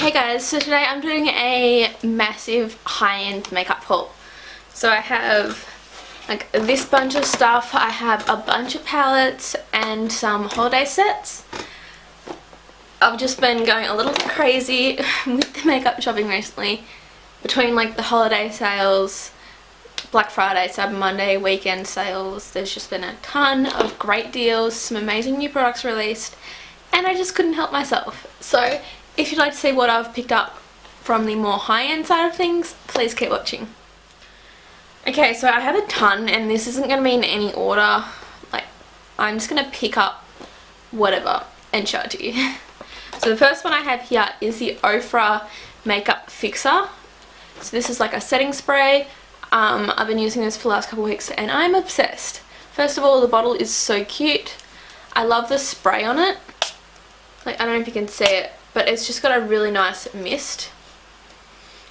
Hey guys, so today I'm doing a massive high-end makeup haul. So I have like this bunch of stuff, I have a bunch of palettes and some holiday sets. I've just been going a little crazy with the makeup shopping recently. Between like the holiday sales, Black Friday, Cyber Monday, weekend sales, there's just been a ton of great deals, some amazing new products released, and I just couldn't help myself. So if you'd like to see what I've picked up from the more high-end side of things, please keep watching. Okay, so I have a ton, and this isn't going to be in any order. Like, I'm just going to pick up whatever and show it to you. So the first one I have here is the OFRA Makeup Fixer. So this is like a setting spray. I've been using this for the last couple of weeks and I'm obsessed. First of all, the bottle is so cute. I love the spray on it. Like, I don't know if you can see it, but it's just got a really nice mist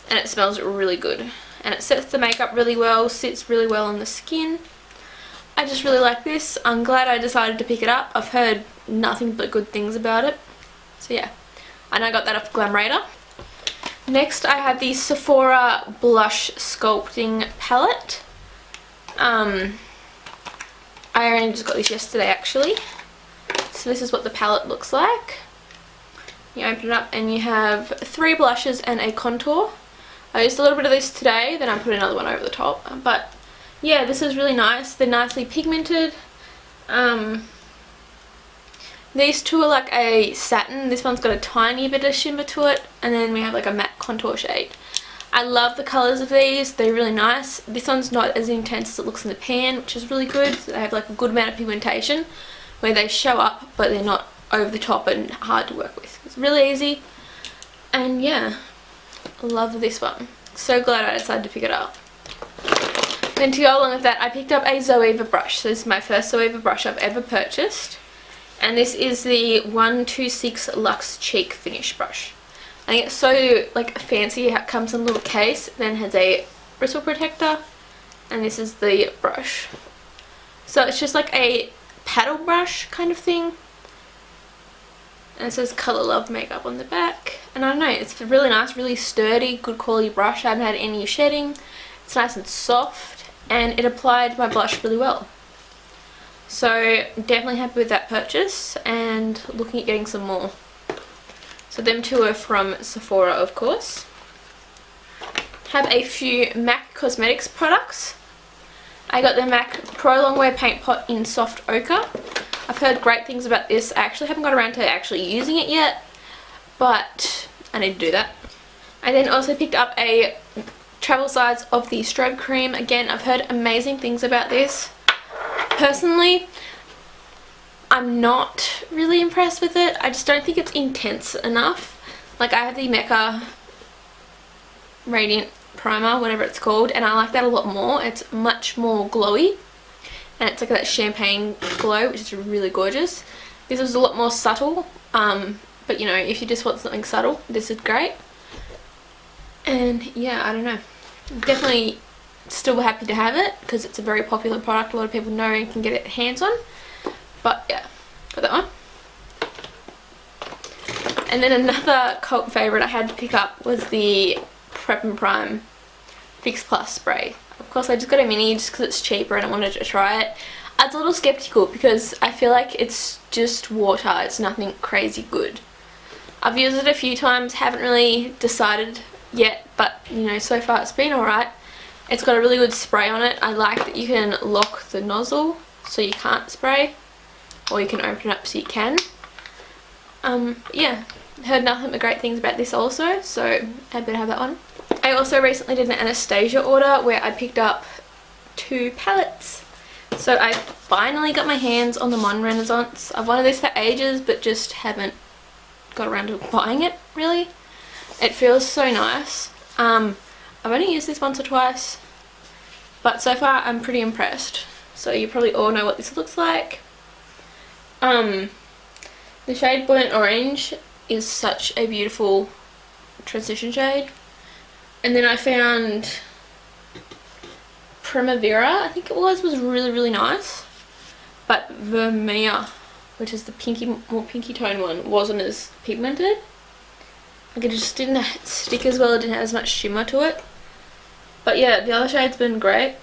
and it smells really good, and it sets the makeup really well, sits really well on the skin. I just really like this. I'm glad I decided to pick it up. I've heard nothing but good things about it, so yeah, and I got that off Glam Radar. Next I have the Sephora Blush Sculpting Palette. I only just got this yesterday actually. So this is what the palette looks like. You open it up and you have 3 blushes and a contour. I used a little bit of this today, then I put another one over the top. But yeah, this is really nice. They're nicely pigmented. These two are like a satin. This one's got a tiny bit of shimmer to it. And then we have like a matte contour shade. I love the colours of these. They're really nice. This one's not as intense as it looks in the pan, which is really good. They have like a good amount of pigmentation where they show up, but they're not over the top and hard to work with. It's really easy. And yeah, love this one. So glad I decided to pick it up. Then to go along with that, I picked up a Zoeva brush. So this is my first Zoeva brush I've ever purchased. And this is the 126 Luxe Cheek Finish brush. I think it's so like fancy how it comes in a little case, then has a bristle protector, and this is the brush. So it's just like a paddle brush kind of thing. And it says Colour Love Makeup on the back. And I don't know, it's really nice, really sturdy, good quality brush. I haven't had any shedding. It's nice and soft, and it applied my blush really well. So definitely happy with that purchase and looking at getting some more. So them two are from Sephora, of course. Have a few MAC Cosmetics products. I got the MAC Pro Longwear Paint Pot in Soft Ochre. I've heard great things about this. I actually haven't got around to actually using it yet, but I need to do that. I then also picked up a travel size of the strobe cream. Again, I've heard amazing things about this. Personally, I'm not really impressed with it. I just don't think it's intense enough. Like, I have the Mecca Radiant Primer, whatever it's called, and I like that a lot more. It's much more glowy, and it's like that champagne glow, which is really gorgeous. This was a lot more subtle, but you know, if you just want something subtle, this is great. And yeah, I don't know. Definitely still happy to have it because it's a very popular product. A lot of people know and can get it hands on. But yeah, got that one. And then another cult favourite I had to pick up was the Prep and Prime Fix Plus spray. Of course, I just got a mini just because it's cheaper and I wanted to try it. I was a little skeptical because I feel like it's just water. It's nothing crazy good. I've used it a few times, haven't really decided yet, but you know, so far it's been alright. It's got a really good spray on it. I like that you can lock the nozzle so you can't spray, or you can open it up so you can. Yeah, heard nothing but great things about this also, so happy to have that one. I also recently did an Anastasia order where I picked up 2 palettes. So I finally got my hands on the Mon Renaissance. I've wanted this for ages but just haven't got around to buying it really. It feels so nice. I've only used this once or twice, but so far I'm pretty impressed. So you probably all know what this looks like. The shade Burnt Orange is such a beautiful transition shade. And then I found Primavera, I think it was really nice. But Vermeer, which is the pinky, more pinky tone one, wasn't as pigmented. Like it just didn't stick as well, it didn't have as much shimmer to it. But yeah, the other shade's been great.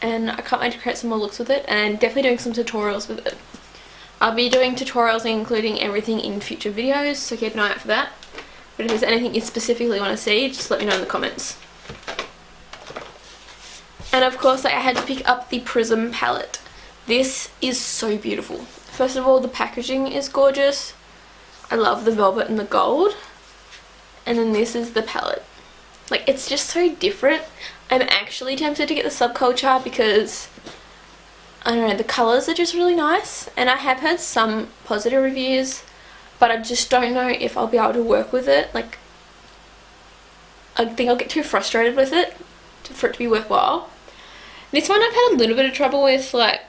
And I can't wait to create some more looks with it, and definitely doing some tutorials with it. I'll be doing tutorials including everything in future videos, so keep an eye out for that. But if there's anything you specifically want to see, just let me know in the comments. And of course I had to pick up the Prism palette. This is so beautiful. First of all, the packaging is gorgeous. I love the velvet and the gold. And then this is the palette. Like, it's just so different. I'm actually tempted to get the Subculture because, I don't know, the colours are just really nice. And I have heard some positive reviews, but I just don't know if I'll be able to work with it. Like, I think I'll get too frustrated with it for it to be worthwhile. This one I've had a little bit of trouble with, like,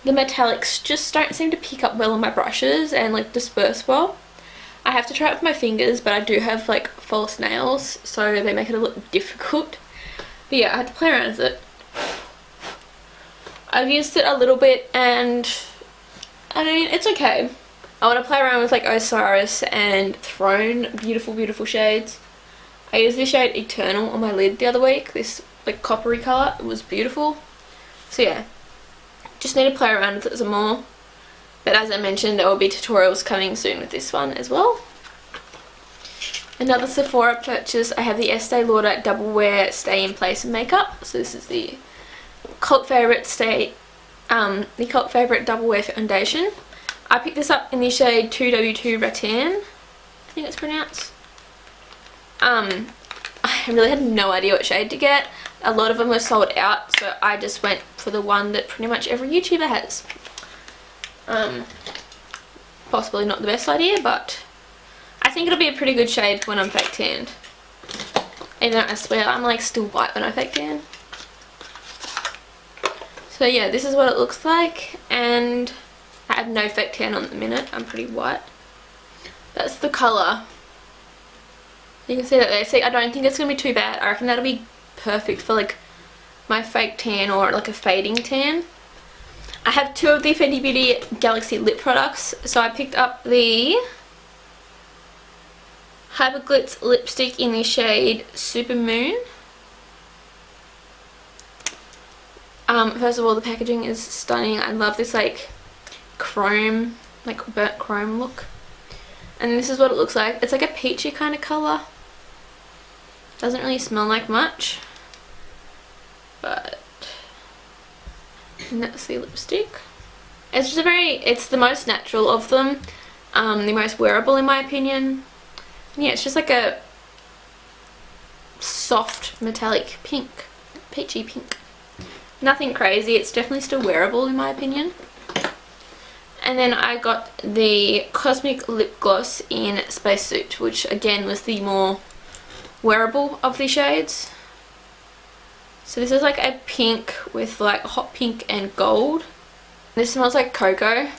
the metallics just don't seem to pick up well on my brushes and, like, disperse well. I have to try it with my fingers, but I do have, like, false nails, so they make it a little difficult. But yeah, I had to play around with it. I've used it a little bit, and I mean, it's okay. I want to play around with, like, Osiris and Throne, beautiful, beautiful shades. I used this shade Eternal on my lid the other week, this, like, coppery colour. It was beautiful. So yeah, just need to play around with it some more. But as I mentioned, there will be tutorials coming soon with this one as well. Another Sephora purchase, I have the Estee Lauder Double Wear Stay in Place makeup. So this is the cult favourite Double Wear foundation. I picked this up in the shade 2W2 Rattan, I think it's pronounced. I really had no idea what shade to get. A lot of them were sold out, so I just went for the one that pretty much every YouTuber has. Possibly not the best idea, but I think it'll be a pretty good shade for when I'm fake tanned. Even though I swear I'm, like, still white when I fake tan. So yeah, this is what it looks like, and I have no fake tan on at the minute. I'm pretty white. That's the colour. You can see that there. See, I don't think it's going to be too bad. I reckon that'll be perfect for, like, my fake tan or, like, a fading tan. I have two of the Fenty Beauty Galaxy lip products. So I picked up the Hyper Glitz lipstick in the shade Super Moon. First of all, the packaging is stunning. I love this, like, chrome, like, burnt chrome look. And this is what it looks like. It's like a peachy kind of colour. Doesn't really smell like much. But and that's the lipstick. It's just it's the most natural of them. The most wearable in my opinion. And yeah, it's just like a soft metallic pink. Peachy pink. Nothing crazy. It's definitely still wearable in my opinion. And then I got the Cosmic Lip Gloss in Spacesuit, which again was the more wearable of the shades. So this is like a pink with like hot pink and gold. This smells like cocoa,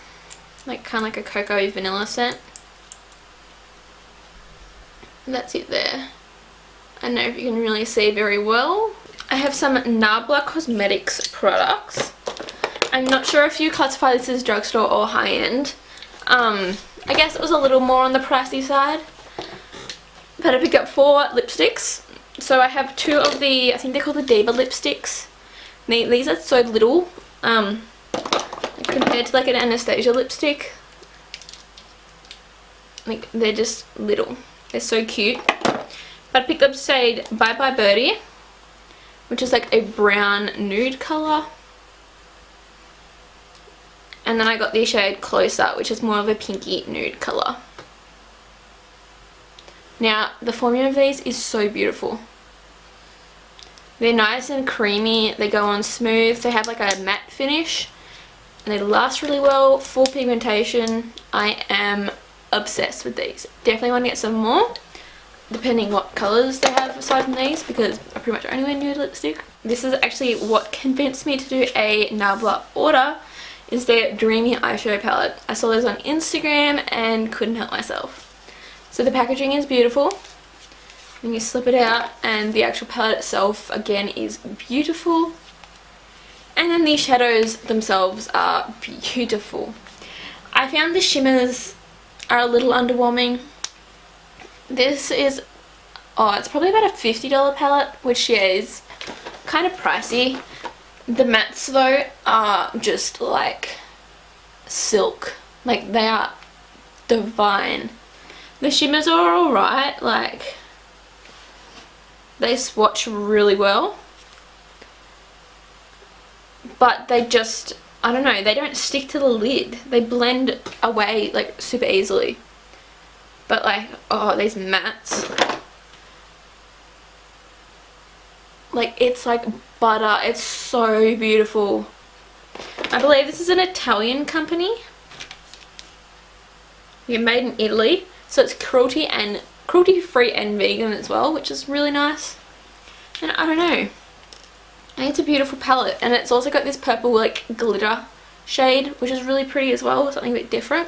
like kind of like a cocoa vanilla scent. And that's it there. I don't know if you can really see very well. I have some Nabla Cosmetics products. I'm not sure if you classify this as drugstore or high-end. I guess it was a little more on the pricey side. But I picked up 4 lipsticks. So I have 2 of the, I think they're called the Diva lipsticks. These are so little. Compared to like an Anastasia lipstick. Like, they're just little. They're so cute. But I picked up shade Bye Bye Birdie, which is like a brown nude colour. And then I got the shade Closer, which is more of a pinky nude colour. Now, the formula of these is so beautiful. They're nice and creamy, they go on smooth, they have like a matte finish, and they last really well, full pigmentation. I am obsessed with these. Definitely want to get some more, depending what colours they have aside from these, because I pretty much only wear nude lipstick. This is actually what convinced me to do a Nabla order, is their Dreamy eyeshadow palette. I saw those on Instagram and couldn't help myself. So the packaging is beautiful. And you slip it out, and the actual palette itself again is beautiful. And then the shadows themselves are beautiful. I found the shimmers are a little underwhelming. This is, oh, it's probably about a $50 palette, which is kind of pricey. The mattes though are just like silk. Like, they are divine. The shimmers are alright, like they swatch really well, but they just, I don't know, they don't stick to the lid. They blend away like super easily. But like, oh, these mattes, like, it's like butter. It's so beautiful. I believe this is an Italian company. You're made in Italy, so it's cruelty free and vegan as well, which is really nice. And I don't know, it's a beautiful palette, and it's also got this purple like glitter shade, which is really pretty as well, something a bit different.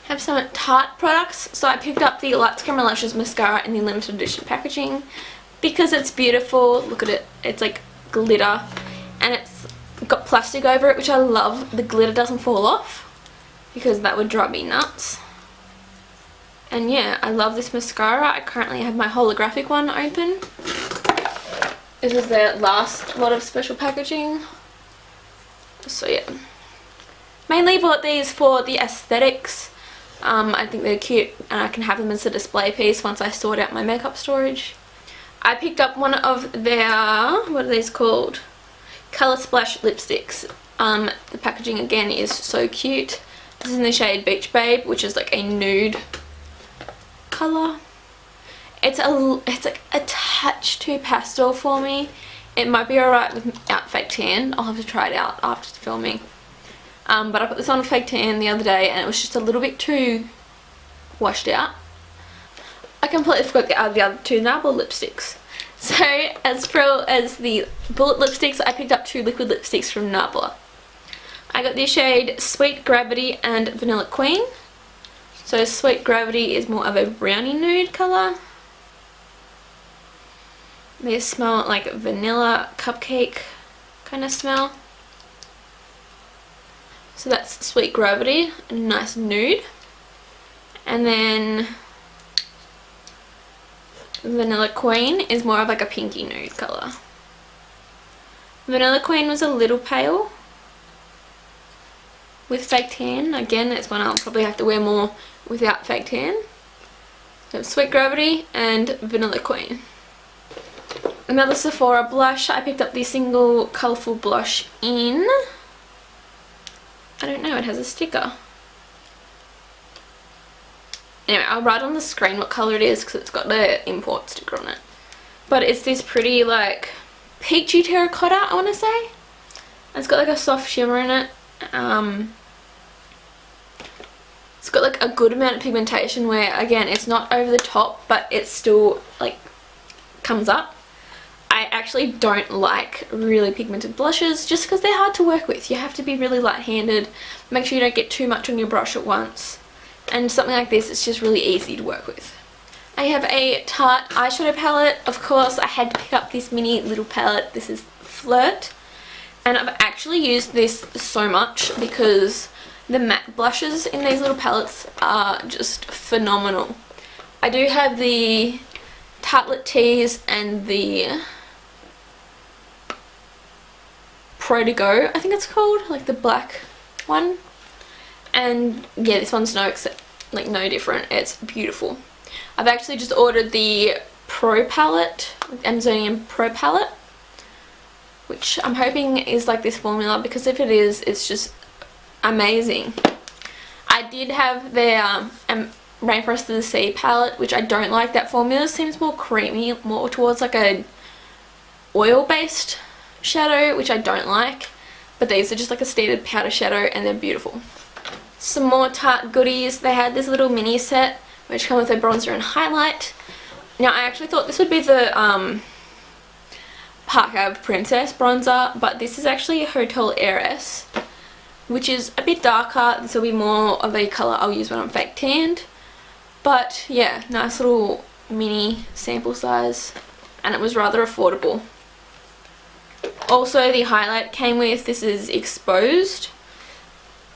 I have some Tarte products, so I picked up the Luxe Camera Lashes mascara in the limited edition packaging because it's beautiful. Look at it, it's like glitter, and it's got plastic over it, which I love. The glitter doesn't fall off because that would drive me nuts. And yeah, I love this mascara. I currently have my holographic one open. This is their last lot of special packaging. So yeah, mainly bought these for the aesthetics. I think they're cute, and I can have them as a display piece once I sort out my makeup storage. I picked up one of their, what are these called? Colour Splash lipsticks. The packaging again is so cute. This is in the shade Beach Babe, which is like a nude colour. It's like a touch too pastel for me. It might be alright without fake tan. I'll have to try it out after filming. But I put this on fake tan the other day, and it was just a little bit too washed out. I completely forgot the other two Nabla lipsticks. So as well as the bullet lipsticks, I picked up two liquid lipsticks from Nabla. I got the shade Sweet Gravity and Vanilla Queen. So Sweet Gravity is more of a brownie nude colour. They smell like vanilla cupcake kind of smell. So that's Sweet Gravity, a nice nude. And then Vanilla Queen is more of like a pinky nude colour. Vanilla Queen was a little pale with fake tan. Again, it's one I'll probably have to wear more without fake tan. So Sweet Gravity and Vanilla Queen. Another Sephora blush. I picked up the single colourful blush in, I don't know, it has a sticker. Anyway, I'll write on the screen what colour it is because it's got the import sticker on it. But it's this pretty like peachy terracotta, I want to say. It's got like a soft shimmer in it. It's got like a good amount of pigmentation where, again, it's not over the top, but it still like comes up. I actually don't like really pigmented blushes just because they're hard to work with. You have to be really light-handed. Make sure you don't get too much on your brush at once. And something like this, it's just really easy to work with. I have a Tarte eyeshadow palette. Of course, I had to pick up this mini little palette. This is Flirt. And I've actually used this so much because the matte blushes in these little palettes are just phenomenal. I do have the Tartelette teas and the Pro to Go, I think it's called, like the black one. And yeah, this one's no different. It's beautiful. I've actually just ordered the Pro palette, Amazonian Pro palette, which I'm hoping is like this formula, because if it is, it's just amazing. I did have their Rainforest of the Sea palette, which I don't like. That formula seems more creamy, more towards like a oil based shadow, which I don't like. But these are just like a standard powder shadow, and they're beautiful. Some more Tarte goodies. They had this little mini set which comes with a bronzer and highlight. Now I actually thought this would be the Park Ave Princess bronzer, but this is actually a Hotel Heiress, which is a bit darker. This will be more of a colour I'll use when I'm fake tanned. But yeah, nice little mini sample size, and it was rather affordable. Also, the highlight came with, this is Exposed.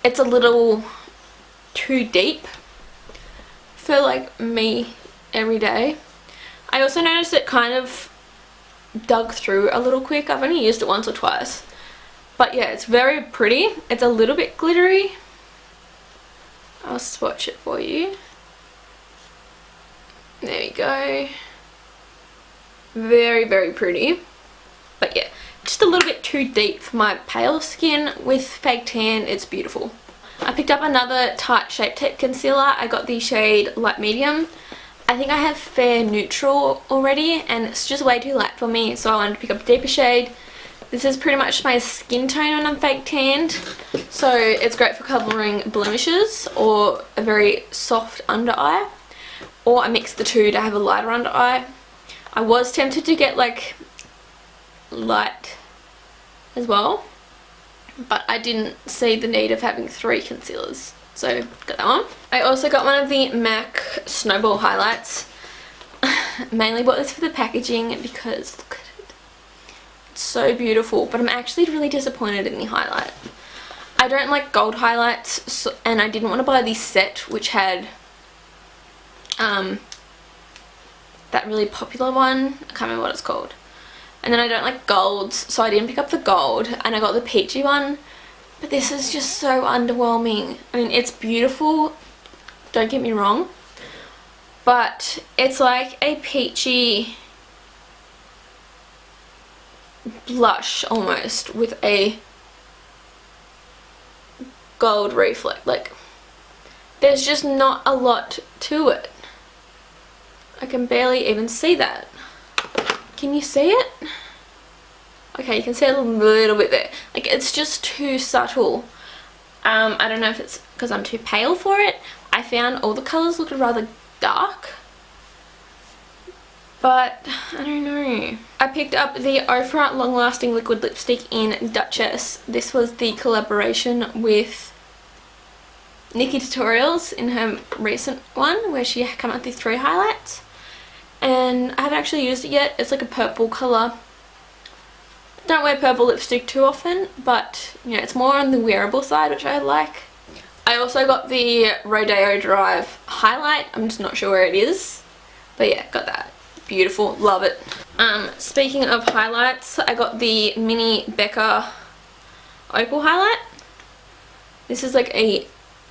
It's a little too deep for like me every day. I also noticed it kind of dug through a little quick. I've only used it once or twice. But yeah, it's very pretty. It's a little bit glittery. I'll swatch it for you. There we go. Very, very pretty. But yeah, just a little bit too deep for my pale skin. With fake tan, it's beautiful. I picked up another Tarte Shape Tape concealer. I got the shade light medium. I think I have fair neutral already and it's just way too light for me, so I wanted to pick up a deeper shade. This is pretty much my skin tone when I'm fake tanned, so it's great for covering blemishes or a very soft under eye, or I mix the two to have a lighter under eye. I was tempted to get like light as well, but I didn't see the need of having 3 concealers, so got that one. I also got one of the MAC Snowball highlights. Mainly bought this for the packaging because look at it. It's so beautiful, but I'm actually really disappointed in the highlight. I don't like gold highlights, so, and I didn't want to buy the set which had that really popular one. I can't remember what it's called. And then I don't like golds, so I didn't pick up the gold, and I got the peachy one. But this is just so underwhelming. I mean, it's beautiful, don't get me wrong, but it's like a peachy blush almost with a gold reflect. Like, there's just not a lot to it. I can barely even see that. Can you see it? Okay, you can see it a little bit there. Like, it's just too subtle. I don't know if it's because I'm too pale for it. I found all the colours looked rather dark, but I don't know. I picked up the OFRA Long Lasting Liquid Lipstick in Duchess. This was the collaboration with Nikki Tutorials in her recent one where she came out with these 3 highlights. And I haven't actually used it yet. It's like a purple colour. Don't wear purple lipstick too often, but you know, it's more on the wearable side, which I like. I also got the Rodeo Drive highlight. I'm just not sure where it is, but yeah, got that. Beautiful, love it. Speaking of highlights, I got the mini Becca Opal highlight. This is like a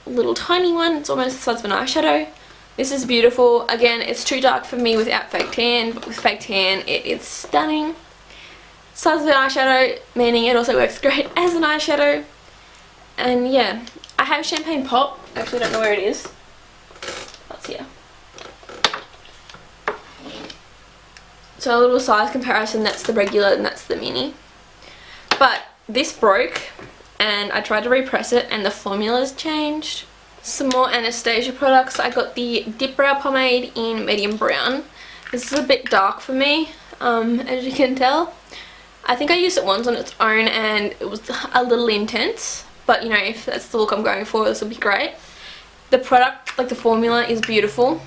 little tiny one. It's almost the size of an eyeshadow. This is beautiful. Again, it's too dark for me without fake tan, but with fake tan it is stunning. Size of an eyeshadow, meaning it also works great as an eyeshadow. And yeah, I have Champagne Pop. Actually, don't know where it is. That's here. So a little size comparison, that's the regular and that's the mini. But this broke and I tried to repress it and the formula's changed. Some more Anastasia products. I got the Dip Brow Pomade in medium brown. This is a bit dark for me, as you can tell. I think I used it once on its own and it was a little intense, but you know, if that's the look I'm going for, this will be great. The product, like the formula, is beautiful.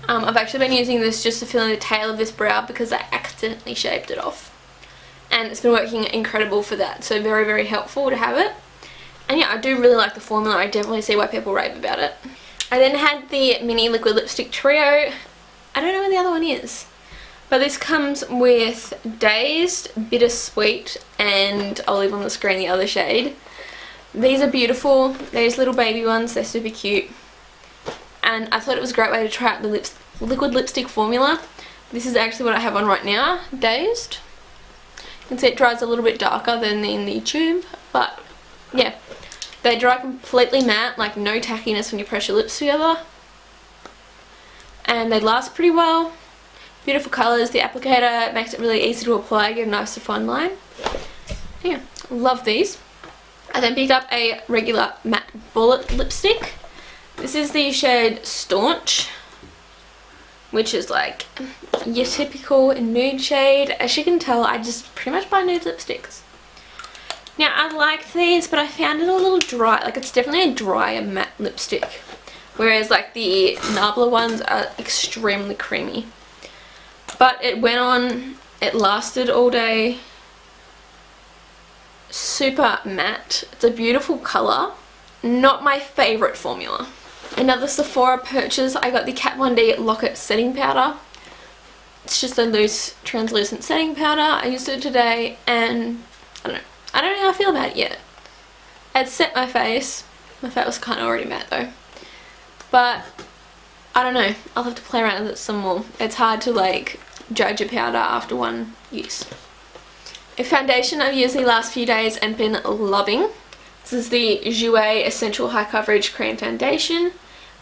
I've actually been using this just to fill in the tail of this brow because I accidentally shaved it off. And it's been working incredible for that, so very, very helpful to have it. And yeah, I do really like the formula. I definitely see why people rave about it. I then had the mini liquid lipstick trio. I don't know where the other one is. But this comes with Dazed, Bittersweet, and I'll leave on the screen the other shade. These are beautiful. These little baby ones, they're super cute. And I thought it was a great way to try out the liquid lipstick formula. This is actually what I have on right now, Dazed. You can see it dries a little bit darker than in the tube, but yeah. They dry completely matte, like no tackiness when you press your lips together. And they last pretty well. Beautiful colours. The applicator makes it really easy to apply, get a nice fine line. Yeah, love these. I then picked up a regular matte bullet lipstick. This is the shade Staunch, which is like your typical nude shade. As you can tell, I just pretty much buy nude lipsticks. Now, I like these, but I found it a little dry. Like, it's definitely a drier matte lipstick. Whereas, like, the Nabla ones are extremely creamy. But it went on, it lasted all day. Super matte. It's a beautiful colour. Not my favourite formula. Another Sephora purchase, I got the Kat Von D Locket setting powder. It's just a loose translucent setting powder. I used it today and I don't know how I feel about it yet. It set my face. My face was kind of already matte though. But I don't know. I'll have to play around with it some more. It's hard to like judge a powder after one use. A foundation I've used the last few days and been loving. This is the Jouer Essential High Coverage Cream Foundation.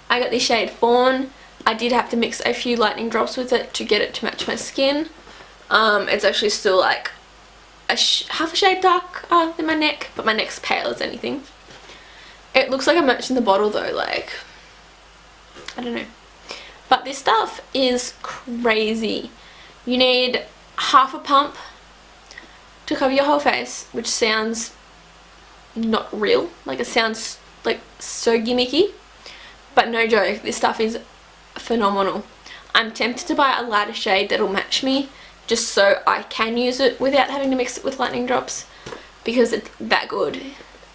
I got the shade Fawn. I did have to mix a few lightning drops with it to get it to match my skin. It's actually still like half a shade darker than my neck, but my neck's pale as anything. It looks like a match in the bottle though, like, I don't know. But this stuff is crazy. You need half a pump to cover your whole face, which sounds not real. Like, it sounds like so gimmicky. But no joke, this stuff is phenomenal. I'm tempted to buy a lighter shade that'll match me, just so I can use it without having to mix it with lightning drops, because it's that good.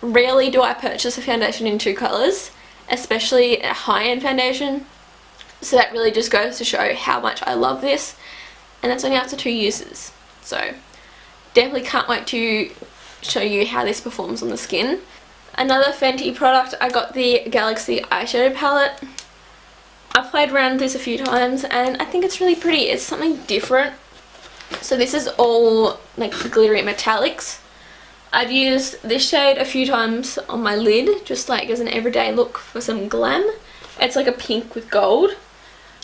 Rarely do I purchase a foundation in two colours, especially a high-end foundation. So that really just goes to show how much I love this, and that's only after 2 uses. So definitely can't wait to show you how this performs on the skin. Another Fenty product, I got the Galaxy eyeshadow palette. I've played around with this a few times and I think it's really pretty. It's something different. So this is all like glittery metallics. I've used this shade a few times on my lid, just like as an everyday look for some glam. It's like a pink with gold.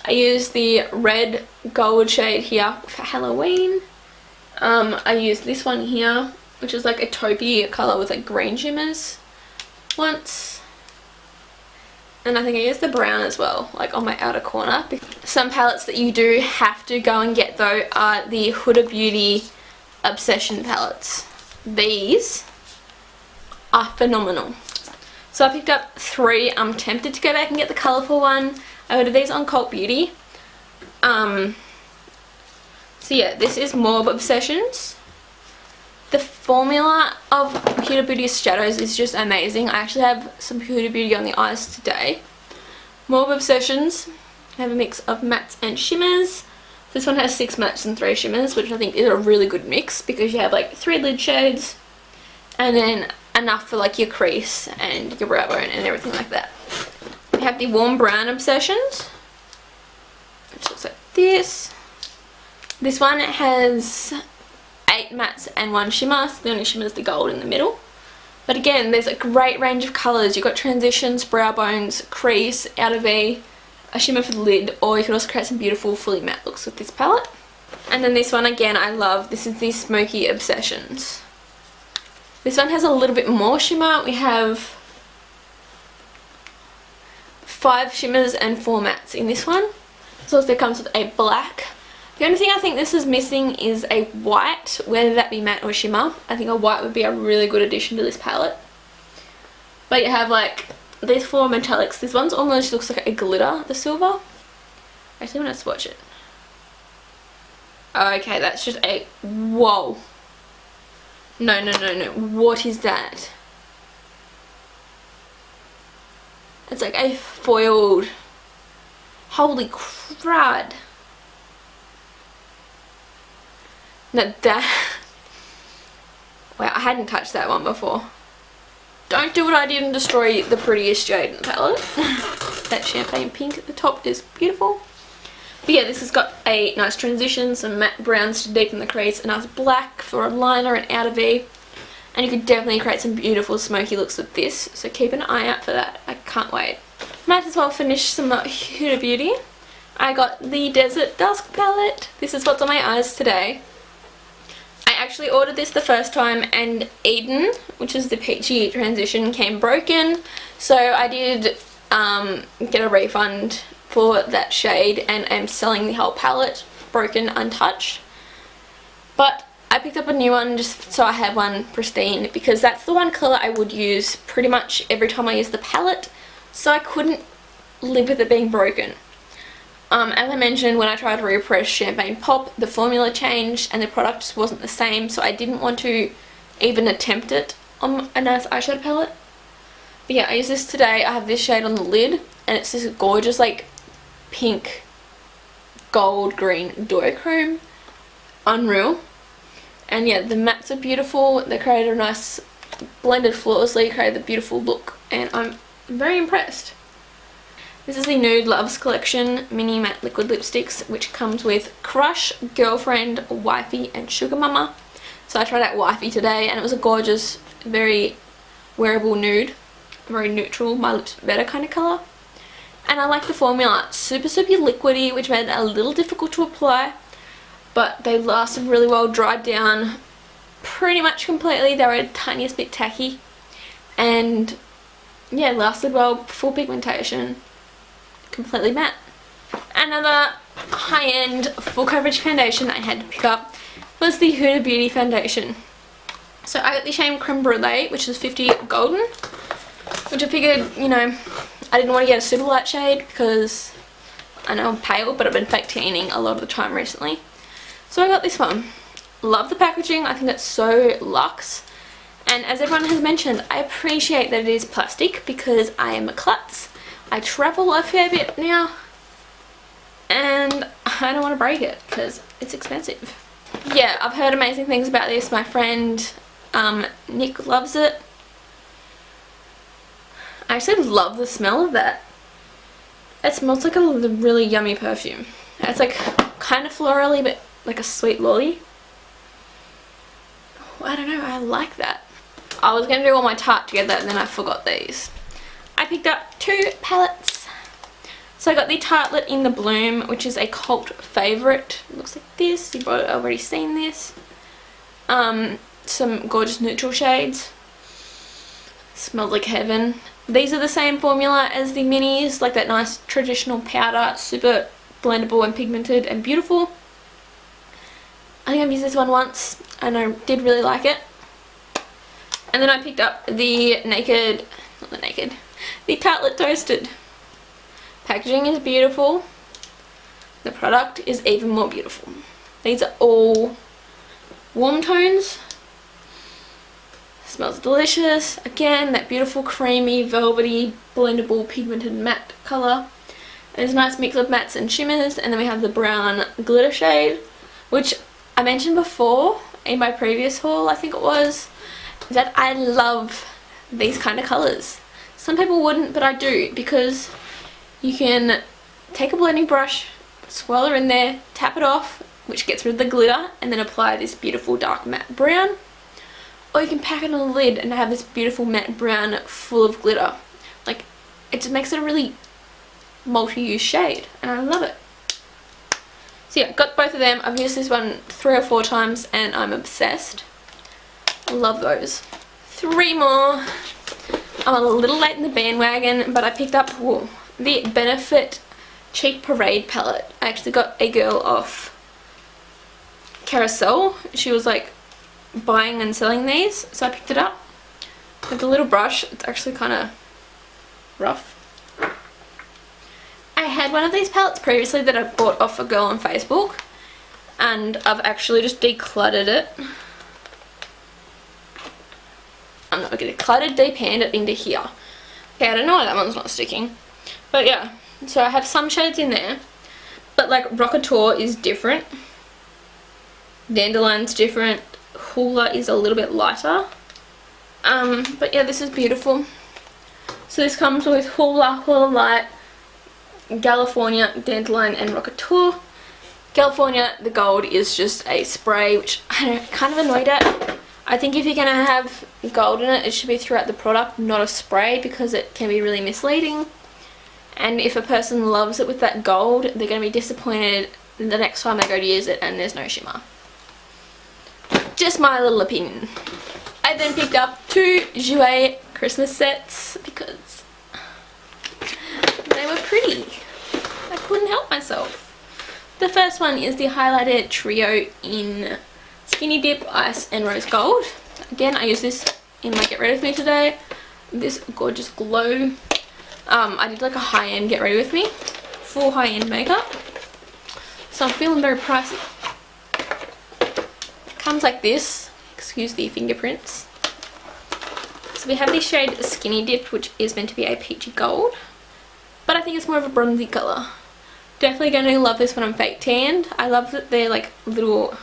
I used the red gold shade here for Halloween. I used this one here, which is like a taupey colour with like green shimmers once. And I think I used the brown as well, like on my outer corner. Some palettes that you do have to go and get though are the Huda Beauty Obsession palettes. These are phenomenal. So I picked up 3. I'm tempted to go back and get the colourful one. I ordered these on Cult Beauty. So yeah, this is Morb Obsessions. The formula of Huda Beauty's shadows is just amazing. I actually have some Huda Beauty on the eyes today. Morb Obsessions have a mix of mattes and shimmers. This one has 6 mattes and 3 shimmers, which I think is a really good mix because you have like 3 lid shades and then enough for like your crease and your brow bone and everything like that. We have the Warm Brown Obsessions, which looks like this. This one has 8 mattes and 1 shimmer, so the only shimmer is the gold in the middle. But again, there's a great range of colours. You've got transitions, brow bones, crease, outer V, a shimmer for the lid, or you can also create some beautiful fully matte looks with this palette. And then this one again I love. This is the Smoky Obsessions. This one has a little bit more shimmer. We have 5 shimmers and 4 mattes in this one. This also comes with a black. The only thing I think this is missing is a white, whether that be matte or shimmer. I think a white would be a really good addition to this palette. But you have like these 4 metallics. This one's almost looks like a glitter, the silver. Actually, I'm going to swatch it. Okay, that's just a... Whoa. No. What is that? It's like a foiled... Holy crud. That wow, I hadn't touched that one before. Don't do what I did and destroy the prettiest shade in the palette. That champagne pink at the top is beautiful. But yeah, this has got a nice transition, some matte browns to deepen the crease, a nice black for a liner and outer V. And you could definitely create some beautiful smoky looks with this, so keep an eye out for that. I can't wait. Might as well finish some Huda Beauty. I got the Desert Dusk palette. This is what's on my eyes today. I actually ordered this the first time and Eden, which is the peachy transition, came broken. So I did get a refund for that shade and I'm selling the whole palette, broken, untouched. But I picked up a new one just so I have one pristine because that's the one colour I would use pretty much every time I use the palette. So I couldn't live with it being broken. As I mentioned, when I tried to repress Champagne Pop, the formula changed and the product just wasn't the same, so I didn't want to even attempt it on a nice eyeshadow palette. But yeah, I use this today. I have this shade on the lid. and it's this gorgeous like pink gold green duochrome. Unreal. And yeah, the mattes are beautiful. They created a nice blended flawlessly, created a beautiful look, and I'm very impressed. This is the Nude Loves collection mini matte liquid lipsticks, which comes with Crush, Girlfriend, Wifey and Sugar Mama. So I tried out Wifey today and it was a gorgeous, very wearable nude, very neutral, my lips better kind of colour. And I like the formula, super liquidy, which made it a little difficult to apply, but they lasted really well, dried down pretty much completely. They were a tiniest bit tacky, and yeah, lasted well, full pigmentation, completely matte. Another high-end full coverage foundation I had to pick up was the Huda Beauty foundation. So I got the shade Creme Brulee, which is 50 Golden, which I figured, you know, I didn't want to get a super light shade because I know I'm pale, but I've been fake tanning a lot of the time recently. So I got this one. Love the packaging, I think it's so luxe. And as everyone has mentioned, I appreciate that it is plastic because I am a klutz. I travel a fair bit now and I don't want to break it because it's expensive. Yeah, I've heard amazing things about this. My friend Nick loves it. I actually love the smell of that. It smells like a really yummy perfume. It's like kind of florally but like a sweet lolly. I don't know, I like that. I was going to do all my Tarte together and then I forgot these. I picked up 2 palettes. So I got the Tartelette in the Bloom, which is a cult favourite. It looks like this. You've already seen this. Some gorgeous neutral shades. Smells like heaven. These are the same formula as the minis, like that nice traditional powder, super blendable and pigmented and beautiful. I think I've used this one once and I did really like it. And then I picked up the the Tartelette Toasted. Packaging is beautiful. The product is even more beautiful. These are all warm tones. Smells delicious. Again, that beautiful creamy, velvety, blendable, pigmented matte colour. There's a nice mix of mattes and shimmers, and then we have the brown glitter shade, which I mentioned before in my previous haul, I think it was, that I love these kind of colours. Some people wouldn't, but I do, because you can take a blending brush, swirl her in there, tap it off, which gets rid of the glitter, and then apply this beautiful dark matte brown. Or you can pack it on a lid and have this beautiful matte brown full of glitter. Like, it just makes it a really multi-use shade, and I love it. So yeah, got both of them. I've used this one 3 or 4 times and I'm obsessed. I love those. 3 more. I'm a little late in the bandwagon, but I picked up the Benefit Cheek Parade palette. I actually got a girl off Carousel. She was like buying and selling these, so I picked it up. With the little brush, it's actually kind of rough. I had one of these palettes previously that I bought off a girl on Facebook, and I've actually just decluttered it. I'm not going to clutter, depan it into here. Okay, I don't know why that one's not sticking, but yeah. So I have some shades in there, but like Rockateur is different, Dandelion's different, Hoola is a little bit lighter. But yeah, this is beautiful. So this comes with Hoola, Hoola Light, California, Dandelion and Rockateur. California, the gold is just a spray, which I'm kind of annoyed at. I think if you're going to have gold in it, it should be throughout the product, not a spray, because it can be really misleading. And if a person loves it with that gold, they're going to be disappointed the next time they go to use it and there's no shimmer. Just my little opinion. I then picked up 2 Jouer Christmas sets because they were pretty. I couldn't help myself. The first one is the highlighter trio in Skinny Dip, Ice and Rose Gold. Again, I use this in my Get Ready With Me today. This gorgeous glow. I did like a high-end Get Ready With Me. Full high-end makeup. So I'm feeling very pricey. Comes like this. Excuse the fingerprints. So we have this shade Skinny Dip, which is meant to be a peachy gold. but I think it's more of a bronzy colour. Definitely going to love this when I'm fake tanned. I love that they're like little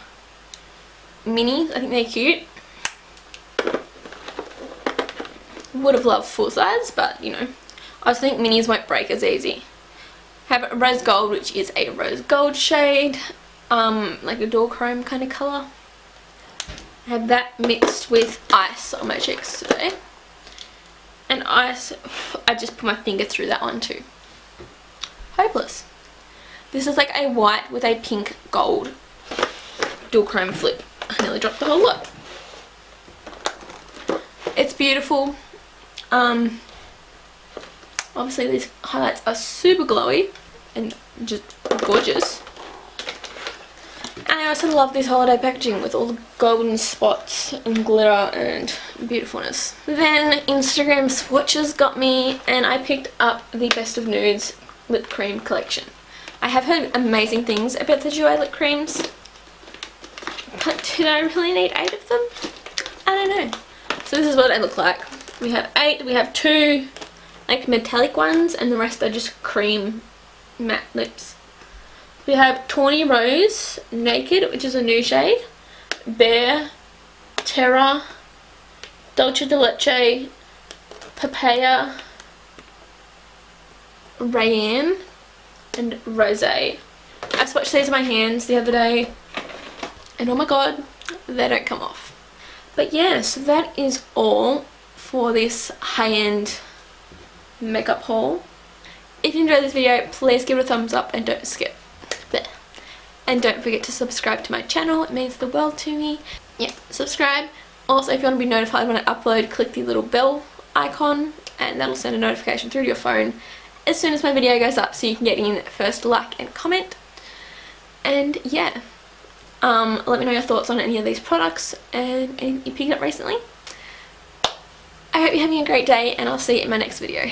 minis. I think they're cute. Would have loved full size, but you know, I just think minis won't break as easy. Have a rose gold, which is a rose gold shade, like a dual chrome kind of colour. I have that mixed with ice on my cheeks today. And ice, I just put my finger through that one too. Hopeless. This is like a white with a pink gold dual chrome flip. I nearly dropped the whole lot. It's beautiful. Obviously these highlights are super glowy and just gorgeous. And I also love this holiday packaging with all the golden spots and glitter and beautifulness. Then Instagram swatches got me, and I picked up the Best of Nudes lip cream collection. I have heard amazing things about the Jouer lip creams, but did I really need 8 of them? I don't know. So this is what they look like. We have 8, we have 2 like metallic ones, and the rest are just cream matte lips. We have Tawny Rose, Naked, which is a new shade, Bear, Terra, Dolce de Leche, Papaya, Rayanne, and Rosé. I swatched these on my hands the other day, and oh my god, they don't come off. But yeah, so that is all for this high-end makeup haul. If you enjoyed this video, please give it a thumbs up and don't skip. And don't forget to subscribe to my channel, it means the world to me. Yeah, subscribe. Also, if you want to be notified when I upload, click the little bell icon and that'll send a notification through to your phone as soon as my video goes up, so you can get in first, like and comment. And yeah, let me know your thoughts on any of these products and you picked up recently. I hope you're having a great day, and I'll see you in my next video.